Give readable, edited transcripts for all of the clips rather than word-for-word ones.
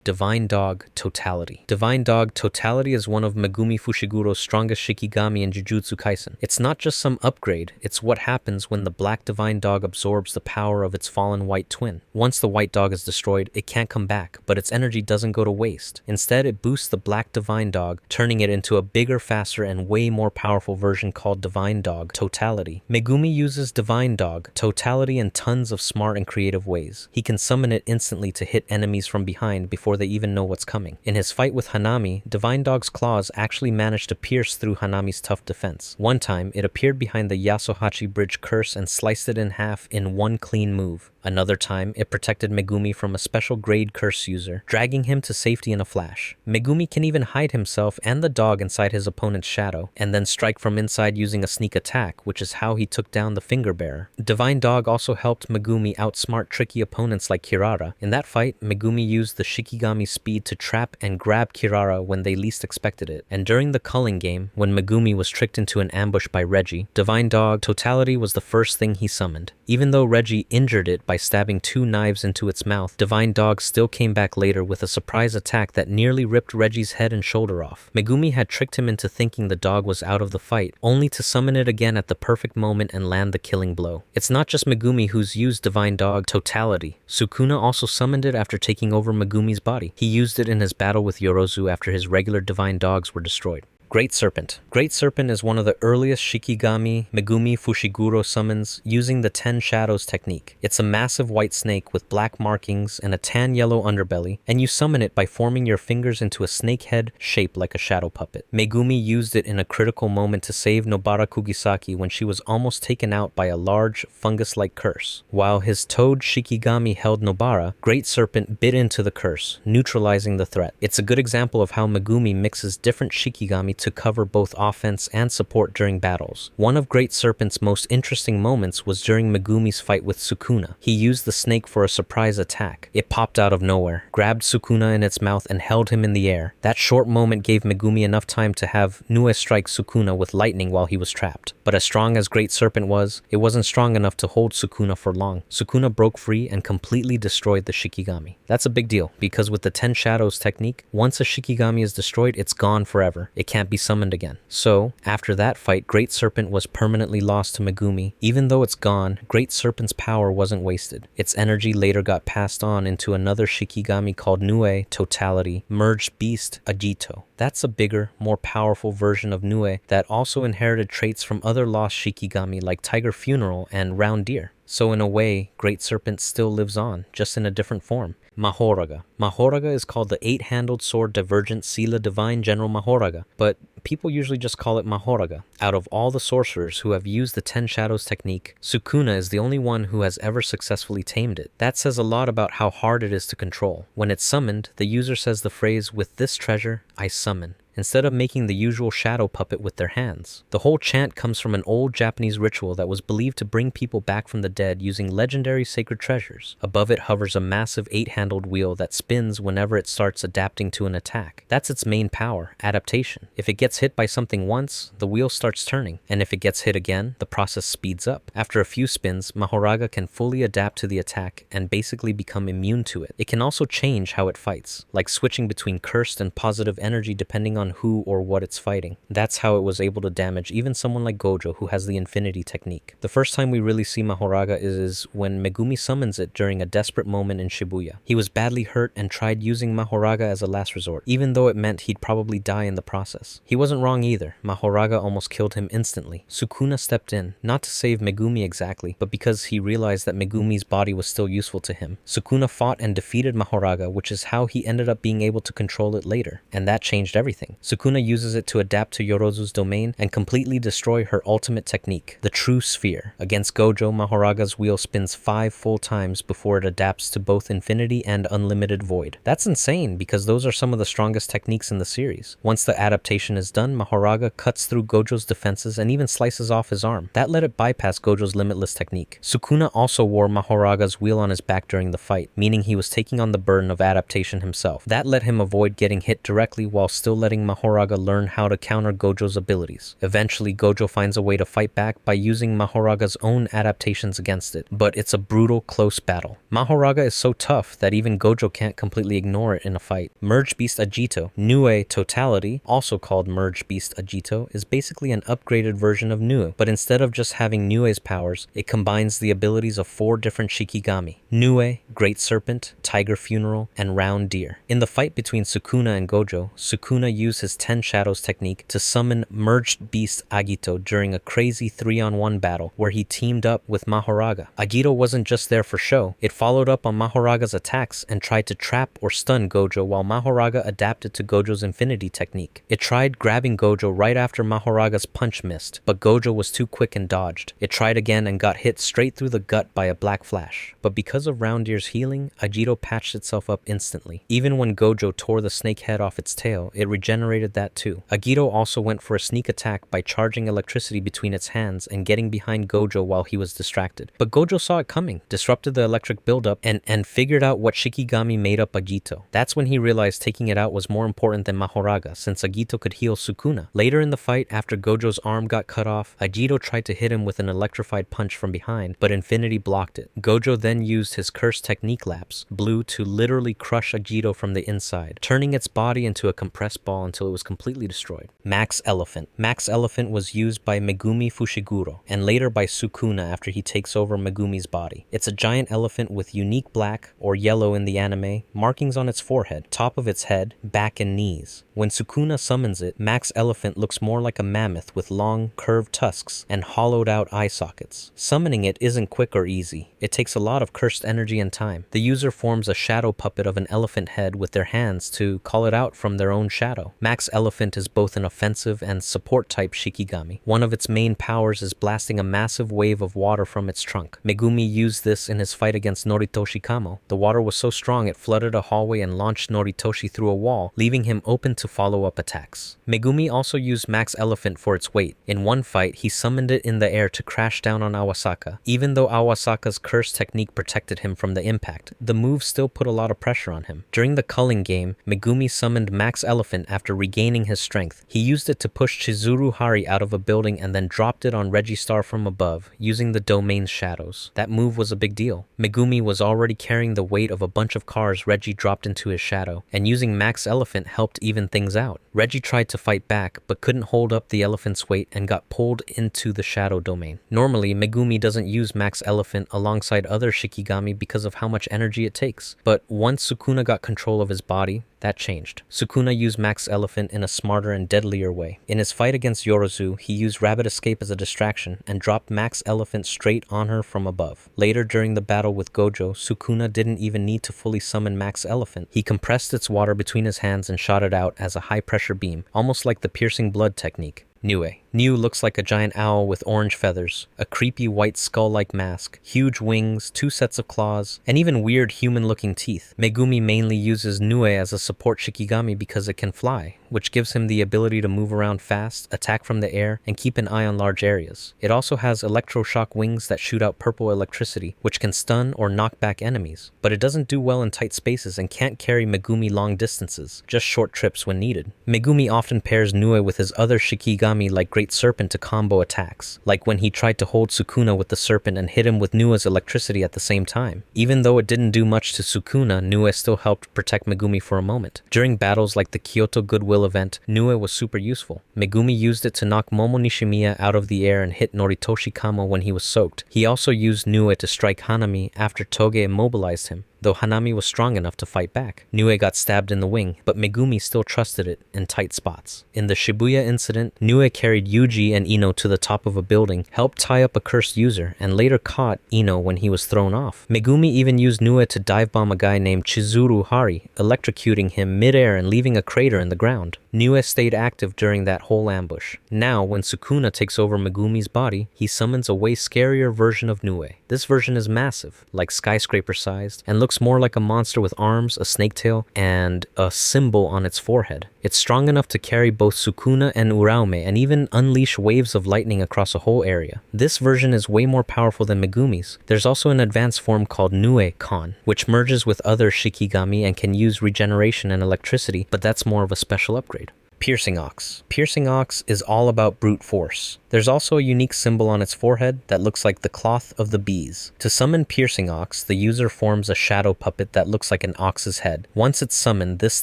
Divine Dog Totality. Divine Dog Totality is one of Megumi Fushiguro's strongest Shikigami in Jujutsu Kaisen. It's not just some upgrade, it's what happens when the black Divine Dog absorbs the power of its fallen white twin. Once the white dog is destroyed, it can't come back, but its energy doesn't go to waste. Instead, it boosts the black Divine Dog, turning it into a bigger, faster, and way more powerful version called Divine Dog Totality. Megumi uses Divine Dog Totality in tons of smart and creative ways. He can summon it instantly to hit enemies from behind before they even know what's coming. In his fight with Hanami, Divine Dog's claws actually managed to pierce through Hanami's tough defense. One time, it appeared behind the Yasuhachi Bridge curse and sliced it in half in one clean move. Another time, it protected Megumi from a special grade curse user, dragging him to safety in a flash. Megumi can even hide himself and the dog inside his opponent's shadow, and then strike from inside using a sneak attack, which is how he took down the Finger Bearer. Divine Dog also helped Megumi outsmart tricky opponents like Kirara. In that fight, Megumi used the Shikigami speed to trap and grab Kirara when they least expected it. And during the culling game, when Megumi was tricked into an ambush by Reggie, Divine Dog Totality was the first thing he summoned. Even though Reggie injured it by stabbing 2 knives into its mouth, Divine Dog still came back later with a surprise attack that nearly ripped Reggie's head and shoulder off. Megumi had tricked him into thinking the dog was out of the fight, only to summon it again at the perfect moment and land the killing blow. It's not just Megumi who's used Divine Dog Totality. Sukuna also summoned it after taking over Megumi's body. He used it in his battle with Yorozu after his regular Divine Dogs were destroyed. Great Serpent. Great Serpent is one of the earliest Shikigami Megumi Fushiguro summons using the 10 Shadows technique. It's a massive white snake with black markings and a tan yellow underbelly, and you summon it by forming your fingers into a snake head shaped like a shadow puppet. Megumi used it in a critical moment to save Nobara Kugisaki when she was almost taken out by a large fungus-like curse. While his toad Shikigami held Nobara, Great Serpent bit into the curse, neutralizing the threat. It's a good example of how Megumi mixes different Shikigami to cover both offense and support during battles. One of Great Serpent's most interesting moments was during Megumi's fight with Sukuna. He used the snake for a surprise attack. It popped out of nowhere, grabbed Sukuna in its mouth and held him in the air. That short moment gave Megumi enough time to have Nue strike Sukuna with lightning while he was trapped. But as strong as Great Serpent was, it wasn't strong enough to hold Sukuna for long. Sukuna broke free and completely destroyed the Shikigami. That's a big deal, because with the 10 Shadows technique, once a Shikigami is destroyed, it's gone forever. It can't be summoned again. So, after that fight, Great Serpent was permanently lost to Megumi. Even though it's gone, Great Serpent's power wasn't wasted. Its energy later got passed on into another Shikigami called Nue Totality, merged beast Agito. That's a bigger, more powerful version of Nue that also inherited traits from other lost Shikigami like Tiger Funeral and Round Deer. So in a way, Great Serpent still lives on, just in a different form. Mahoraga. Mahoraga is called the 8-handled sword divergent Sila Divine General Mahoraga, but people usually just call it Mahoraga. Out of all the sorcerers who have used the 10 Shadows technique, Sukuna is the only one who has ever successfully tamed it. That says a lot about how hard it is to control. When it's summoned, the user says the phrase, "With this treasure, I summon," instead of making the usual shadow puppet with their hands. The whole chant comes from an old Japanese ritual that was believed to bring people back from the dead using legendary sacred treasures. Above it hovers a massive 8-handled wheel that spins whenever it starts adapting to an attack. That's its main power, adaptation. If it gets hit by something once, the wheel starts turning, and if it gets hit again, the process speeds up. After a few spins, Mahoraga can fully adapt to the attack and basically become immune to it. It can also change how it fights, like switching between cursed and positive energy depending on who or what it's fighting. That's how it was able to damage even someone like Gojo, who has the Infinity technique. The first time we really see Mahoraga is when Megumi summons it during a desperate moment in Shibuya. He was badly hurt and tried using Mahoraga as a last resort, even though it meant he'd probably die in the process. He wasn't wrong either. Mahoraga almost killed him instantly. Sukuna stepped in, not to save Megumi exactly, but because he realized that Megumi's body was still useful to him. Sukuna fought and defeated Mahoraga, which is how he ended up being able to control it later, and that changed everything. Sukuna uses it to adapt to Yorozu's domain and completely destroy her ultimate technique, the True Sphere. Against Gojo, Mahoraga's wheel spins 5 full times before it adapts to both Infinity and Unlimited Void. That's insane, because those are some of the strongest techniques in the series. Once the adaptation is done, Mahoraga cuts through Gojo's defenses and even slices off his arm. That let it bypass Gojo's Limitless technique. Sukuna also wore Mahoraga's wheel on his back during the fight, meaning he was taking on the burden of adaptation himself. That let him avoid getting hit directly while still letting letting Mahoraga learn how to counter Gojo's abilities. Eventually, Gojo finds a way to fight back by using Mahoraga's own adaptations against it, but it's a brutal, close battle. Mahoraga is so tough that even Gojo can't completely ignore it in a fight. Merge Beast Agito, Nue Totality, also called Merge Beast Agito, is basically an upgraded version of Nue, but instead of just having Nue's powers, it combines the abilities of 4 different Shikigami: Nue, Great Serpent, Tiger Funeral, and Round Deer. In the fight between Sukuna and Gojo, Sukuna used his 10 Shadows technique to summon Merged Beast Agito during a crazy 3-on-1 battle where he teamed up with Mahoraga. Agito wasn't just there for show, it followed up on Mahoraga's attacks and tried to trap or stun Gojo while Mahoraga adapted to Gojo's Infinity technique. It tried grabbing Gojo right after Mahoraga's punch missed, but Gojo was too quick and dodged. It tried again and got hit straight through the gut by a black flash. But because of Round Deer's healing, Agito patched itself up instantly. Even when Gojo tore the snake head off its tail, it regenerated that too. Agito also went for a sneak attack by charging electricity between its hands and getting behind Gojo while he was distracted. But Gojo saw it coming, disrupted the electric buildup, and figured out what Shikigami made up Agito. That's when he realized taking it out was more important than Mahoraga, since Agito could heal Sukuna. Later in the fight, after Gojo's arm got cut off, Agito tried to hit him with an electrified punch from behind, but Infinity blocked it. Gojo then used his cursed technique lapse, Blue, to literally crush Agito from the inside, turning its body into a compressed ball until it was completely destroyed. Max Elephant. Max Elephant was used by Megumi Fushiguro, and later by Sukuna after he takes over Megumi's body. It's a giant elephant with unique black, or yellow in the anime, markings on its forehead, top of its head, back and knees. When Sukuna summons it, Max Elephant looks more like a mammoth with long, curved tusks and hollowed out eye sockets. Summoning it isn't quick or easy. It takes a lot of cursed energy and time. The user forms a shadow puppet of an elephant head with their hands to call it out from their own shadow. Max Elephant is both an offensive and support type Shikigami. One of its main powers is blasting a massive wave of water from its trunk. Megumi used this in his fight against Noritoshi Kamo. The water was so strong it flooded a hallway and launched Noritoshi through a wall, leaving him open to follow-up attacks. Megumi also used Max Elephant for its weight. In one fight, he summoned it in the air to crash down on Awasaka. Even though Awasaka's curse technique protected him from the impact, the move still put a lot of pressure on him. During the culling game, Megumi summoned Max Elephant after regaining his strength. He used it to push Chizuru Hari out of a building and then dropped it on Registar from above, using the domain's shadows. That move was a big deal. Megumi was already carrying the weight of a bunch of cars Reggie dropped into his shadow, and using Max Elephant helped even things out. Reggie tried to fight back, but couldn't hold up the elephant's weight and got pulled into the shadow domain. Normally, Megumi doesn't use Max Elephant alongside other Shikigami because of how much energy it takes, but once Sukuna got control of his body, that changed. Sukuna used Max Elephant in a smarter and deadlier way. In his fight against Yorozu, he used Rapid Escape as a distraction and dropped Max Elephant straight on her from above. Later during the battle with Gojo, Sukuna didn't even need to fully summon Max Elephant. He compressed its water between his hands and shot it out as a high-pressure beam, almost like the piercing blood technique. Nue. Nue looks like a giant owl with orange feathers, a creepy white skull-like mask, huge wings, 2 sets of claws, and even weird human-looking teeth. Megumi mainly uses Nue as a support Shikigami because it can fly, which gives him the ability to move around fast, attack from the air, and keep an eye on large areas. It also has electroshock wings that shoot out purple electricity, which can stun or knock back enemies. But it doesn't do well in tight spaces and can't carry Megumi long distances, just short trips when needed. Megumi often pairs Nue with his other Shikigami like Great Serpent to combo attacks, like when he tried to hold Sukuna with the Serpent and hit him with Nue's electricity at the same time. Even though it didn't do much to Sukuna, Nue still helped protect Megumi for a moment. During battles like the Kyoto Goodwill event, Nue was super useful. Megumi used it to knock Momo Nishimiya out of the air and hit Noritoshi Kamo when he was soaked. He also used Nue to strike Hanami after Toge immobilized him, though Hanami was strong enough to fight back. Nue got stabbed in the wing, but Megumi still trusted it in tight spots. In the Shibuya incident, Nue carried Yuji and Ino to the top of a building, helped tie up a cursed user, and later caught Ino when he was thrown off. Megumi even used Nue to dive bomb a guy named Chizuru Hari, electrocuting him mid-air and leaving a crater in the ground. Nue stayed active during that whole ambush. Now, when Sukuna takes over Megumi's body, he summons a way scarier version of Nue. This version is massive, like skyscraper-sized, and looks more like a monster with arms, a snake tail, and a symbol on its forehead. It's strong enough to carry both Sukuna and Uraume and even unleash waves of lightning across a whole area. This version is way more powerful than Megumi's. There's also an advanced form called Nue-Kon, which merges with other Shikigami and can use regeneration and electricity, but that's more of a special upgrade. Piercing Ox. Piercing Ox is all about brute force. There's also a unique symbol on its forehead that looks like the cloth of the bees. To summon Piercing Ox, the user forms a shadow puppet that looks like an ox's head. Once it's summoned, this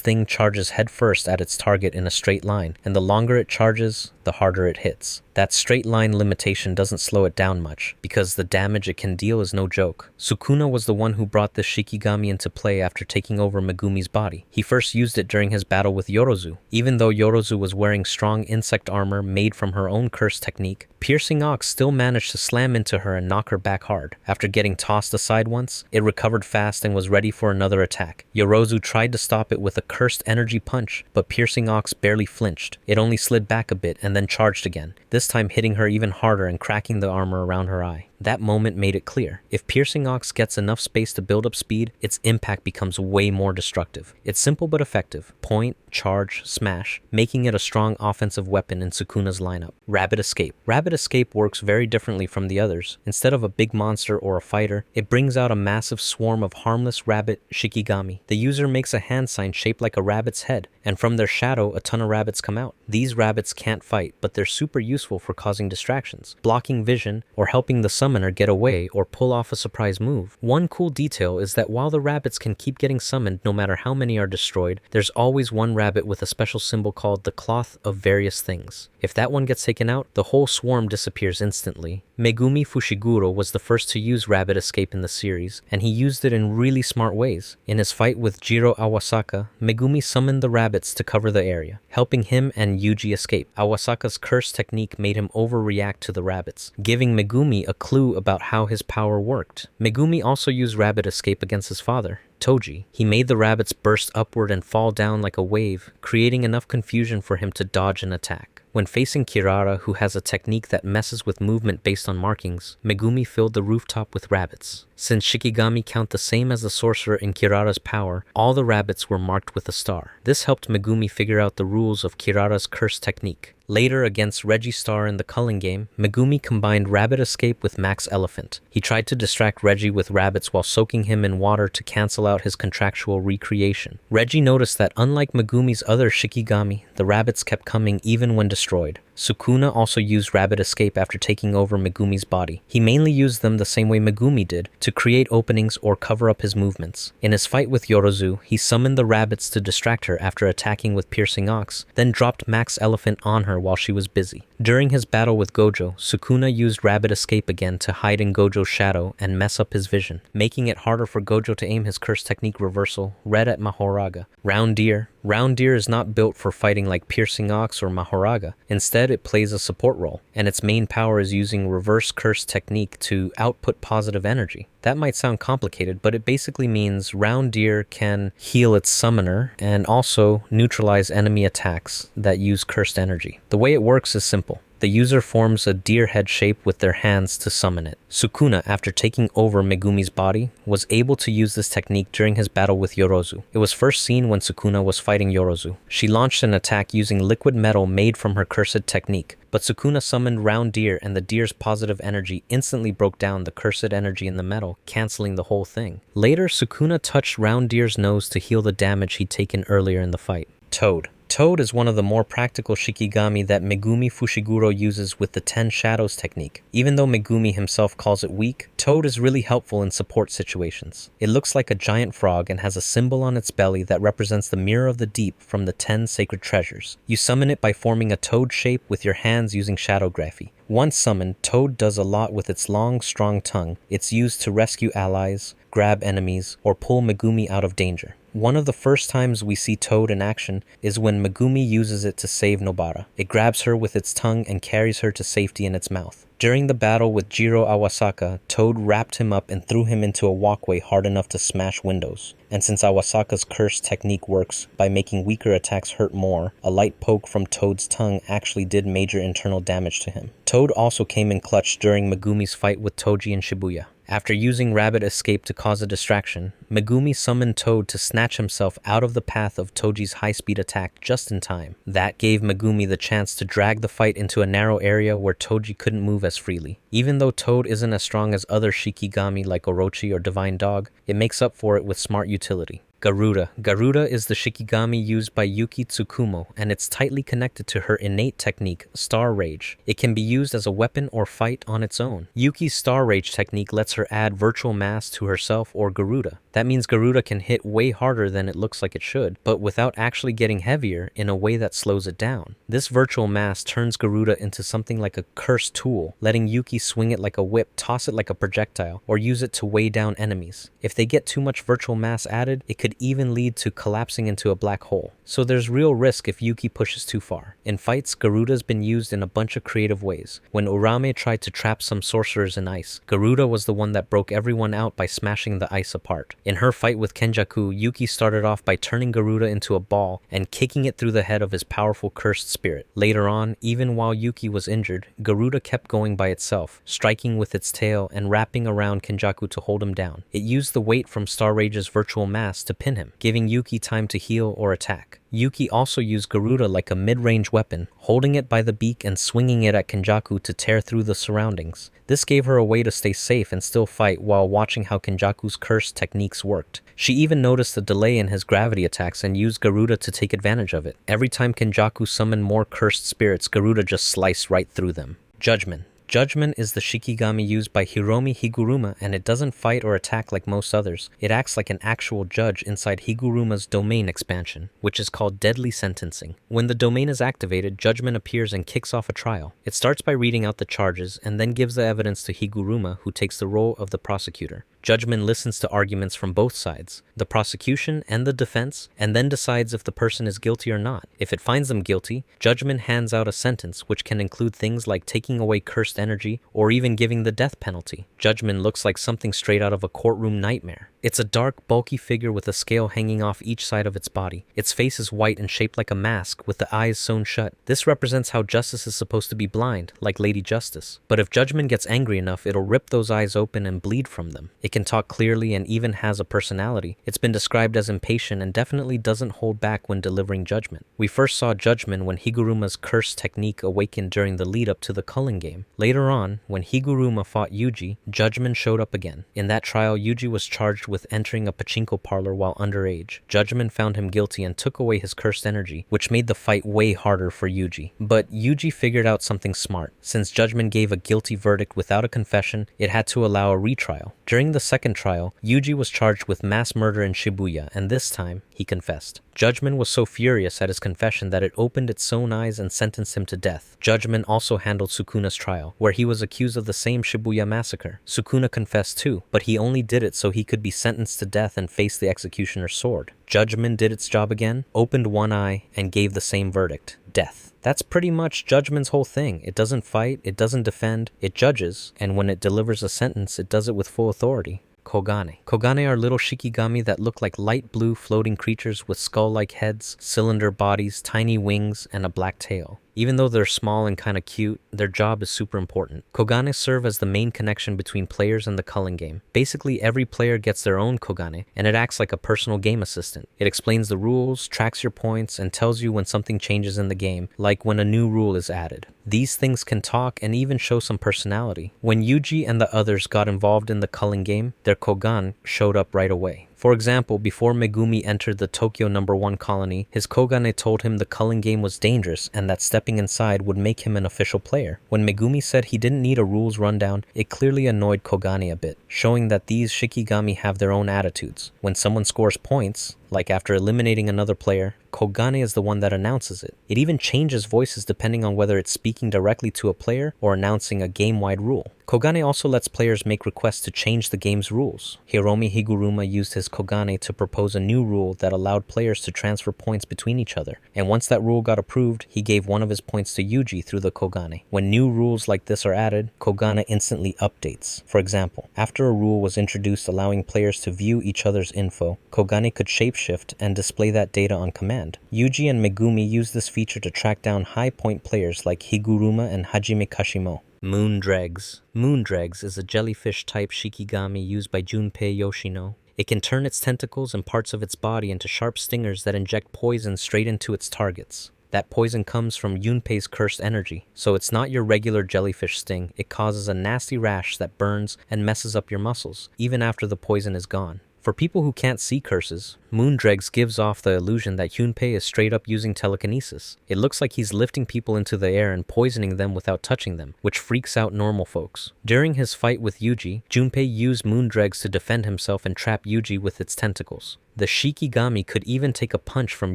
thing charges headfirst at its target in a straight line, and the longer it charges, the harder it hits. That straight line limitation doesn't slow it down much, because the damage it can deal is no joke. Sukuna was the one who brought this Shikigami into play after taking over Megumi's body. He first used it during his battle with Yorozu. Even though Yorozu was wearing strong insect armor made from her own curse technique, Piercing Ox still managed to slam into her and knock her back hard. After getting tossed aside once, it recovered fast and was ready for another attack. Yorozu tried to stop it with a cursed energy punch, but Piercing Ox barely flinched. It only slid back a bit and then charged again, this time hitting her even harder and cracking the armor around her eye. That moment made it clear. If Piercing Ox gets enough space to build up speed, its impact becomes way more destructive. It's simple but effective. Point, charge, smash, making it a strong offensive weapon in Sukuna's lineup. Rabbit Escape. Rabbit Escape works very differently from the others. Instead of a big monster or a fighter, it brings out a massive swarm of harmless rabbit Shikigami. The user makes a hand sign shaped like a rabbit's head, and from their shadow a ton of rabbits come out. These rabbits can't fight, but they're super useful for causing distractions, blocking vision, or helping the summoner get away or pull off a surprise move. One cool detail is that while the rabbits can keep getting summoned no matter how many are destroyed, there's always one rabbit with a special symbol called the Cloth of Various Things. If that one gets taken out, the whole swarm disappears instantly. Megumi Fushiguro was the first to use Rabbit Escape in the series, and he used it in really smart ways. In his fight with Jiro Awasaka, Megumi summoned the rabbits to cover the area, helping him and Yuji escape. Awasaka's curse technique made him overreact to the rabbits, giving Megumi a clue about how his power worked. Megumi also used Rabbit Escape against his father, Toji. He made the rabbits burst upward and fall down like a wave, creating enough confusion for him to dodge an attack. When facing Kirara, who has a technique that messes with movement based on markings, Megumi filled the rooftop with rabbits. Since Shikigami count the same as the sorcerer in Kirara's power, all the rabbits were marked with a star. This helped Megumi figure out the rules of Kirara's curse technique. Later, against Registar in the culling game, Megumi combined Rabbit Escape with Max Elephant. He tried to distract Reggie with rabbits while soaking him in water to cancel out his contractual recreation. Reggie noticed that unlike Megumi's other Shikigami, the rabbits kept coming even when destroyed. Sukuna also used Rabbit Escape after taking over Megumi's body. He mainly used them the same way Megumi did, to create openings or cover up his movements. In his fight with Yorozu, he summoned the rabbits to distract her after attacking with Piercing Ox, then dropped Max Elephant on her while she was busy. During his battle with Gojo, Sukuna used Rabbit Escape again to hide in Gojo's shadow and mess up his vision, making it harder for Gojo to aim his curse technique reversal, Red at Mahoraga. Round Deer. Round Deer is not built for fighting like Piercing Ox or Mahoraga. Instead, it plays a support role, and its main power is using reverse curse technique to output positive energy. That might sound complicated, but it basically means Round Deer can heal its summoner and also neutralize enemy attacks that use cursed energy. The way it works is simple. The user forms a deer head shape with their hands to summon it. Sukuna, after taking over Megumi's body, was able to use this technique during his battle with Yorozu. It was first seen when Sukuna was fighting Yorozu. She launched an attack using liquid metal made from her cursed technique, but Sukuna summoned Round Deer and the deer's positive energy instantly broke down the cursed energy in the metal, canceling the whole thing. Later, Sukuna touched Round Deer's nose to heal the damage he'd taken earlier in the fight. Toad. Toad is one of the more practical Shikigami that Megumi Fushiguro uses with the 10 Shadows technique. Even though Megumi himself calls it weak, Toad is really helpful in support situations. It looks like a giant frog and has a symbol on its belly that represents the Mirror of the Deep from the 10 Sacred Treasures. You summon it by forming a toad shape with your hands using Shadowgraphy. Once summoned, Toad does a lot with its long, strong tongue. It's used to rescue allies, grab enemies, or pull Megumi out of danger. One of the first times we see Toad in action is when Megumi uses it to save Nobara. It grabs her with its tongue and carries her to safety in its mouth. During the battle with Jiro Awasaka, Toad wrapped him up and threw him into a walkway hard enough to smash windows. And since Awasaka's curse technique works by making weaker attacks hurt more, a light poke from Toad's tongue actually did major internal damage to him. Toad also came in clutch during Megumi's fight with Toji in Shibuya. After using Rabbit Escape to cause a distraction, Megumi summoned Toad to snatch himself out of the path of Toji's high-speed attack just in time. That gave Megumi the chance to drag the fight into a narrow area where Toji couldn't move as freely. Even though Toad isn't as strong as other Shikigami like Orochi or Divine Dog, it makes up for it with smart utility. Garuda. Garuda is the Shikigami used by Yuki Tsukumo, and it's tightly connected to her innate technique, Star Rage. It can be used as a weapon or fight on its own. Yuki's Star Rage technique lets her add virtual mass to herself or Garuda. That means Garuda can hit way harder than it looks like it should, but without actually getting heavier in a way that slows it down. This virtual mass turns Garuda into something like a cursed tool, letting Yuki swing it like a whip, toss it like a projectile, or use it to weigh down enemies. If they get too much virtual mass added, it could even lead to collapsing into a black hole. So there's real risk if Yuki pushes too far. In fights, Garuda's been used in a bunch of creative ways. When Urame tried to trap some sorcerers in ice, Garuda was the one that broke everyone out by smashing the ice apart. In her fight with Kenjaku, Yuki started off by turning Garuda into a ball and kicking it through the head of his powerful cursed spirit. Later on, even while Yuki was injured, Garuda kept going by itself, striking with its tail and wrapping around Kenjaku to hold him down. It used the weight from Star Rage's virtual mass to pin him, giving Yuki time to heal or attack. Yuki also used Garuda like a mid-range weapon, holding it by the beak and swinging it at Kenjaku to tear through the surroundings. This gave her a way to stay safe and still fight while watching how Kenjaku's curse techniques worked. She even noticed a delay in his gravity attacks and used Garuda to take advantage of it. Every time Kenjaku summoned more cursed spirits, Garuda just sliced right through them. Judgeman. Judgeman is the Shikigami used by Hiromi Higuruma, and it doesn't fight or attack like most others. It acts like an actual judge inside Higuruma's domain expansion, which is called Deadly Sentencing. When the domain is activated, Judgeman appears and kicks off a trial. It starts by reading out the charges and then gives the evidence to Higuruma, who takes the role of the prosecutor. Judgeman listens to arguments from both sides, the prosecution and the defense, and then decides if the person is guilty or not. If it finds them guilty, Judgeman hands out a sentence, which can include things like taking away cursed energy or even giving the death penalty. Judgeman looks like something straight out of a courtroom nightmare. It's a dark, bulky figure with a scale hanging off each side of its body. Its face is white and shaped like a mask, with the eyes sewn shut. This represents how justice is supposed to be blind, like Lady Justice. But if Judgeman gets angry enough, it'll rip those eyes open and bleed from them. It can talk clearly and even has a personality. It's been described as impatient and definitely doesn't hold back when delivering judgment. We first saw Judgeman when Higuruma's curse technique awakened during the lead-up to the culling game. Later on, when Higuruma fought Yuji, Judgeman showed up again. In that trial, Yuji was charged with entering a pachinko parlor while underage. Judgeman found him guilty and took away his cursed energy, which made the fight way harder for Yuji. But Yuji figured out something smart. Since Judgeman gave a guilty verdict without a confession, it had to allow a retrial. During the second trial, Yuji was charged with mass murder in Shibuya, and this time, he confessed. Judgeman was so furious at his confession that it opened its own eyes and sentenced him to death. Judgeman also handled Sukuna's trial, where he was accused of the same Shibuya massacre. Sukuna confessed too, but he only did it so he could be sentenced to death and face the executioner's sword. Judgeman did its job again, opened one eye, and gave the same verdict: death. That's pretty much Judgeman's whole thing. It doesn't fight, it doesn't defend, it judges, and when it delivers a sentence, it does it with full authority. Kogane. Kogane are little Shikigami that look like light blue floating creatures with skull-like heads, cylinder bodies, tiny wings, and a black tail. Even though they're small and kinda cute, their job is super important. Kogane serve as the main connection between players and the culling game. Basically, every player gets their own Kogane, and it acts like a personal game assistant. It explains the rules, tracks your points, and tells you when something changes in the game, like when a new rule is added. These things can talk and even show some personality. When Yuji and the others got involved in the culling game, their Kogane showed up right away. For example, before Megumi entered the Tokyo No. 1 colony, his Kogane told him the culling game was dangerous and that stepping inside would make him an official player. When Megumi said he didn't need a rules rundown, it clearly annoyed Kogane a bit, showing that these Shikigami have their own attitudes. When someone scores points, like after eliminating another player, Kogane is the one that announces it. It even changes voices depending on whether it's speaking directly to a player or announcing a game-wide rule. Kogane also lets players make requests to change the game's rules. Hiromi Higuruma used his Kogane to propose a new rule that allowed players to transfer points between each other, and once that rule got approved, he gave one of his points to Yuji through the Kogane. When new rules like this are added, Kogane instantly updates. For example, after a rule was introduced allowing players to view each other's info, Kogane could shapeshift and display that data on command. Yuji and Megumi used this feature to track down high-point players like Higuruma and Hajime Kashimo. Moondrags. Moondrags is a jellyfish-type Shikigami used by Junpei Yoshino. It can turn its tentacles and parts of its body into sharp stingers that inject poison straight into its targets. That poison comes from Junpei's cursed energy, so it's not your regular jellyfish sting. It causes a nasty rash that burns and messes up your muscles, even after the poison is gone. For people who can't see curses, Moondrags gives off the illusion that Junpei is straight up using telekinesis. It looks like he's lifting people into the air and poisoning them without touching them, which freaks out normal folks. During his fight with Yuji, Junpei used Moondrags to defend himself and trap Yuji with its tentacles. The Shikigami could even take a punch from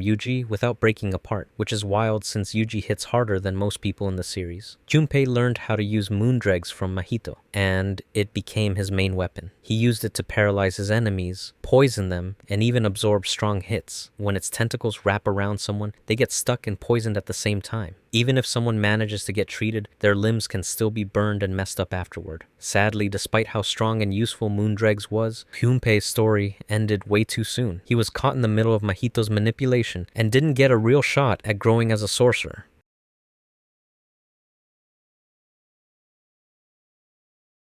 Yuji without breaking apart, which is wild since Yuji hits harder than most people in the series. Junpei learned how to use Moondrags from Mahito, and it became his main weapon. He used it to paralyze his enemies, poison them, and even absorb strong hits. When its tentacles wrap around someone, they get stuck and poisoned at the same time. Even if someone manages to get treated, their limbs can still be burned and messed up afterward. Sadly, despite how strong and useful Moondrags was, Junpei's story ended way too soon. He was caught in the middle of Mahito's manipulation and didn't get a real shot at growing as a sorcerer.